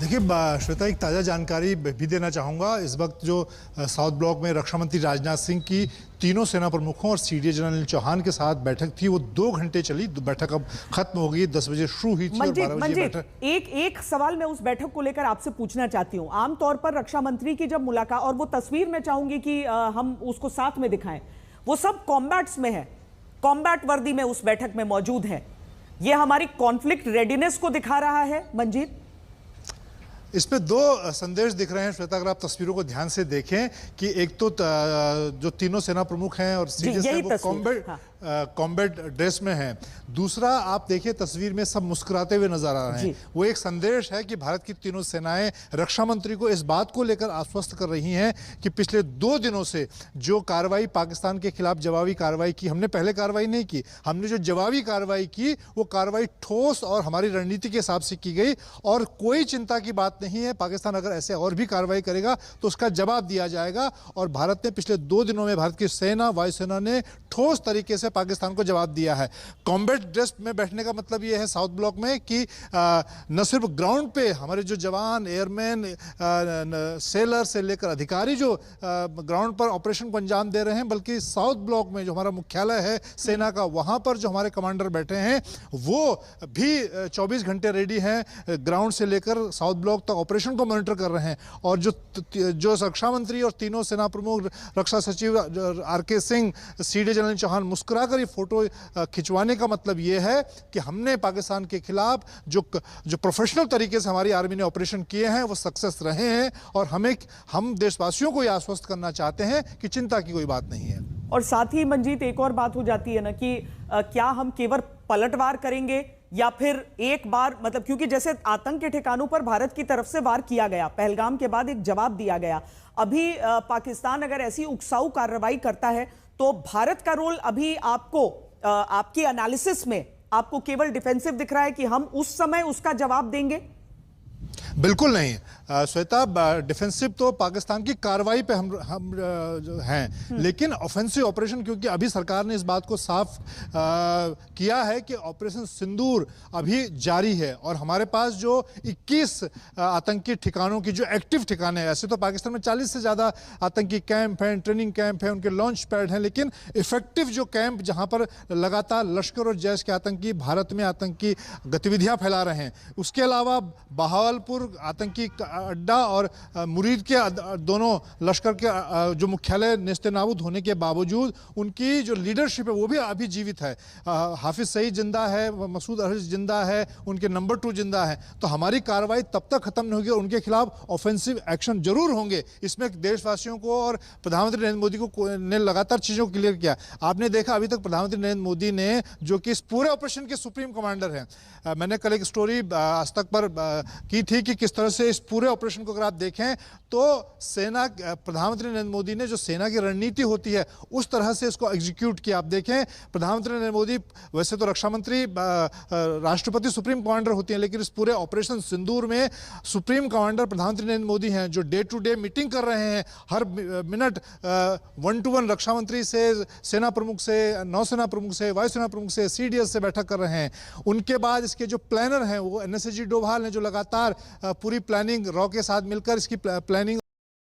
देखिए श्वेता, एक ताज़ा जानकारी भी देना चाहूँगा। इस वक्त जो साउथ ब्लॉक में रक्षा मंत्री राजनाथ सिंह की तीनों सेना प्रमुखों और सीडीएस जनरल अनिल चौहान के साथ बैठक थी, वो 2 घंटे चली। बैठक अब खत्म हो गई, 10 बजे शुरू हुई थी और 12 बजे बैठक। एक सवाल मैं उस बैठक को लेकर आपसे पूछना चाहती हूँ। आमतौर पर रक्षा मंत्री की जब मुलाकात, और वो तस्वीर मैं चाहूंगी कि हम उसको साथ में दिखाएं, वो सब कॉम्बैट्स में है, कॉम्बैट वर्दी में उस बैठक में मौजूद है। ये हमारी कॉन्फ्लिक्ट रेडीनेस को दिखा रहा है मंजीत। इस पे 2 संदेश दिख रहे हैं श्वेता, अगर आप तस्वीरों को ध्यान से देखें कि एक तो जो तीनों सेना प्रमुख हैं और सीडीएस हैं वो कॉम्बैट ड्रेस में हैं। दूसरा, आप देखिए तस्वीर में सब मुस्कुराते हुए नजर आ रहे हैं। वो एक संदेश है कि भारत की तीनों सेनाएं रक्षा मंत्री को इस बात को लेकर आश्वस्त कर रही हैं कि पिछले 2 दिनों से जो कार्रवाई पाकिस्तान के खिलाफ जवाबी कार्रवाई की, हमने पहले कार्रवाई नहीं की, हमने जो जवाबी कार्रवाई की वो कार्रवाई ठोस और हमारी रणनीति के हिसाब से की गई और कोई चिंता की बात नहीं है। पाकिस्तान अगर ऐसे और भी कार्रवाई करेगा तो उसका जवाब दिया जाएगा। और भारत ने पिछले 2 दिनों में, भारत की सेना, वायुसेना ने ठोस तरीके से पाकिस्तान को जवाब दिया है। कॉम्बैट ड्रेस में बैठने का मतलब यह है साउथ ब्लॉक में कि न सिर्फ ग्राउंड पे हमारे जो जवान, एयरमैन, सेलर से लेकर अधिकारी जो ग्राउंड पर ऑपरेशन को अंजाम दे रहे हैं, बल्कि साउथ ब्लॉक में जो हमारा मुख्यालय है सेना का, वहां पर जो हमारे कमांडर बैठे हैं वो भी 24 घंटे रेडी हैं, ग्राउंड से लेकर साउथ ब्लॉक तक ऑपरेशन को मॉनिटर कर रहे हैं। और जो रक्षा मंत्री और तीनों सेना प्रमुख, रक्षा सचिव R K. Singh, CDS general Chauhan मुस्कुरा कर ये फोटो खिंचवाने का मतलब ये है कि हमने पाकिस्तान के खिलाफ जो प्रोफेशनल तरीके से हमारी आर्मी ने ऑपरेशन किए हैं वो सक्सेस रहे हैं। और हम देशवासियों को ये आश्वस्त करना चाहते हैं कि चिंता की कोई बात नहीं है। और साथ ही मंजीत, एक और बात हो जाती है ना कि क्या हम केवल पलटवार करेंगे या फिर एक बार, मतलब क्योंकि जैसे आतंक के ठिकानों पर भारत की तरफ से वार किया गया, पहलगाम के बाद एक जवाब दिया गया, अभी पाकिस्तान अगर ऐसी उकसाऊ कार्रवाई करता है तो भारत का रोल अभी आपको, आपकी एनालिसिस में आपको केवल डिफेंसिव दिख रहा है कि हम उस समय उसका जवाब देंगे? बिल्कुल नहीं श्वेता, डिफेंसिव तो पाकिस्तान की कार्रवाई पे हम हैं, लेकिन ऑफेंसिव ऑपरेशन, क्योंकि अभी सरकार ने इस बात को साफ किया है कि ऑपरेशन सिंदूर अभी जारी है और हमारे पास जो 21 आतंकी ठिकानों की जो एक्टिव ठिकाने हैं, ऐसे तो पाकिस्तान में 40 से ज़्यादा आतंकी कैंप हैं, ट्रेनिंग कैंप हैं, उनके लॉन्च पैड हैं, लेकिन इफेक्टिव जो कैंप जहां पर लगातार लश्कर और जैश के आतंकी भारत में आतंकी गतिविधियां फैला रहे हैं, उसके अलावा बहावलपुर आतंकी अड्डा और मुरीद के दोनों लश्कर के जो मुख्यालय नेस्तनाबूद होने के बावजूद उनकी जो लीडरशिप है वो भी अभी जीवित है। हाफिज सईद जिंदा है, मसूद अजहर जिंदा है, उनके नंबर 2 जिंदा है। तो हमारी कार्रवाई तब तक खत्म नहीं होगी और उनके खिलाफ ऑफेंसिव एक्शन जरूर होंगे। इसमें देशवासियों को और प्रधानमंत्री नरेंद्र मोदी ने लगातार चीज़ों को क्लियर किया। आपने देखा अभी तक प्रधानमंत्री नरेंद्र मोदी ने, जो कि इस पूरे ऑपरेशन के सुप्रीम कमांडर हैं, मैंने कल एक स्टोरी आज तक पर की थी कि किस तरह से इस पूरे ऑपरेशन को अगर आप देखें तो सेना, प्रधानमंत्री नरेंद्र मोदी ने जो सेना की रणनीति होती है उस तरह से इसको एग्जीक्यूट किया। आप देखें प्रधानमंत्री नरेंद्र मोदी वैसे तो रक्षा मंत्री, राष्ट्रपति सुप्रीम कमांडर होती हैं, लेकिन इस पूरे ऑपरेशन सिंदूर में सुप्रीम कमांडर प्रधानमंत्री नरेंद्र मोदी हैं, जो डे टू डे मीटिंग कर रहे हैं, हर मिनट 1-to-1 रक्षा मंत्री से, सेना प्रमुख से, नौसेना प्रमुख से, वायुसेना प्रमुख से, सीडीएस से बैठक कर रहे हैं। उनके बाद इसके जो प्लानर हैं वो NSAG डोभाल ने, जो लगातार पूरी प्लानिंग रॉ के साथ मिलकर इसकी प्लानिंग